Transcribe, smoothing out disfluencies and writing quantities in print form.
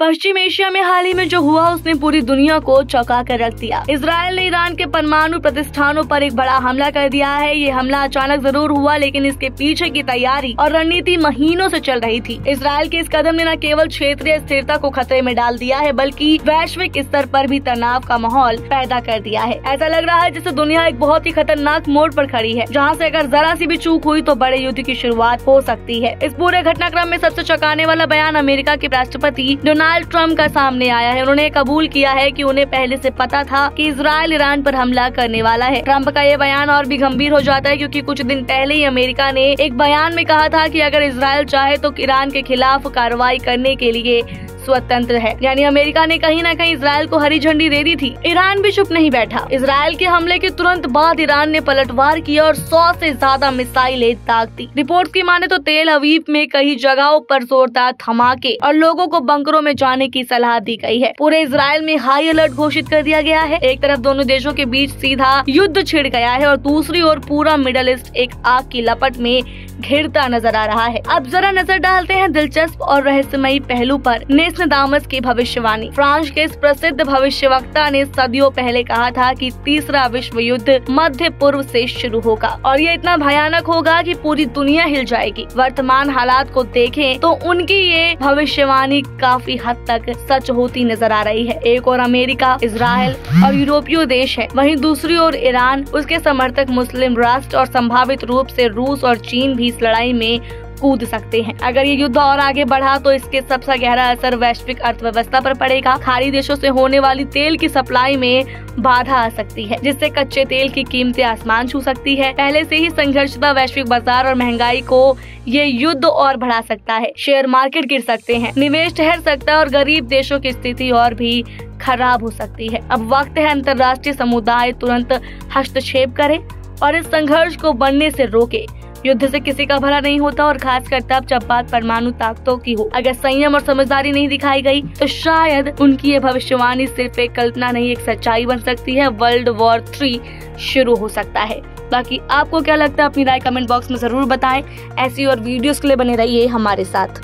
पश्चिम Asia में हाल ही में जो हुआ उसने पूरी दुनिया को चौंका कर रख दिया। इजरायल ने ईरान के परमाणु प्रतिष्ठानों पर एक बड़ा हमला कर दिया है। ये हमला अचानक जरूर हुआ, लेकिन इसके पीछे की तैयारी और रणनीति महीनों से चल रही थी। इजरायल के इस कदम ने न केवल क्षेत्रीय स्थिरता को खतरे में डाल दिया है, बल्कि वैश्विक स्तर पर भी तनाव का माहौल पैदा कर दिया है। ऐसा लग रहा है जैसे दुनिया एक बहुत ही खतरनाक मोड़ पर खड़ी है, जहाँ से अगर जरा सी भी चूक हुई तो बड़े युद्ध की शुरुआत हो सकती है। इस पूरे घटनाक्रम में सबसे चौंकाने वाला बयान अमेरिका के राष्ट्रपति डोनाल्ड ट्रम्प का सामने आया है। उन्होंने कबूल किया है कि उन्हें पहले से पता था कि इजरायल ईरान पर हमला करने वाला है। ट्रम्प का ये बयान और भी गंभीर हो जाता है, क्योंकि कुछ दिन पहले ही अमेरिका ने एक बयान में कहा था कि अगर इजरायल चाहे तो ईरान के खिलाफ कार्रवाई करने के लिए स्वतंत्र है। यानी अमेरिका ने कहीं न कहीं इजरायल को हरी झंडी दे दी थी। ईरान भी चुप नहीं बैठा। इजरायल के हमले के तुरंत बाद ईरान ने पलटवार किया और 100 से ज्यादा मिसाइलें दाग दी। रिपोर्ट्स की माने तो तेल अवीव में कई जगहों पर जोरदार धमाके और लोगों को बंकरों में जाने की सलाह दी गई है। पूरे इजरायल में हाई अलर्ट घोषित कर दिया गया है। एक तरफ दोनों देशों के बीच सीधा युद्ध छिड़ गया है और दूसरी ओर पूरा मिडल ईस्ट एक आग की लपट में घिरता नजर आ रहा है। अब जरा नजर डालते हैं दिलचस्प और रहस्यमयी पहलू पर। नोस्ट्राडामस की भविष्यवाणी। फ्रांस के इस प्रसिद्ध भविष्यवक्ता ने सदियों पहले कहा था कि तीसरा विश्व युद्ध मध्य पूर्व से शुरू होगा और ये इतना भयानक होगा कि पूरी दुनिया हिल जाएगी। वर्तमान हालात को देखें तो उनकी ये भविष्यवाणी काफी हद तक सच होती नजर आ रही है। एक और अमेरिका, इजराइल और यूरोपीय देश है, वहीं दूसरी ओर ईरान, उसके समर्थक मुस्लिम राष्ट्र और संभावित रूप से रूस और चीन भी इस लड़ाई में कूद सकते हैं। अगर ये युद्ध और आगे बढ़ा तो इसके सबसे गहरा असर वैश्विक अर्थव्यवस्था पर पड़ेगा। खाड़ी देशों से होने वाली तेल की सप्लाई में बाधा आ सकती है, जिससे कच्चे तेल की कीमतें आसमान छू सकती है। पहले से ही संघर्षता वैश्विक बाजार और महंगाई को ये युद्ध और बढ़ा सकता है। शेयर मार्केट गिर सकते हैं, निवेश ठहर सकता है और गरीब देशों की स्थिति और भी खराब हो सकती है। अब वक्त है अंतर्राष्ट्रीय समुदाय तुरंत हस्तक्षेप करे और इस संघर्ष को बढ़ने से रोके। युद्ध से किसी का भला नहीं होता और खासकर तब जब बात परमाणु ताकतों की हो। अगर संयम और समझदारी नहीं दिखाई गई तो शायद उनकी ये भविष्यवाणी सिर्फ एक कल्पना नहीं, एक सच्चाई बन सकती है। वर्ल्ड वॉर 3 शुरू हो सकता है। बाकी आपको क्या लगता है, अपनी राय कमेंट बॉक्स में जरूर बताएं। ऐसी और वीडियोस के लिए बने रहिए हमारे साथ।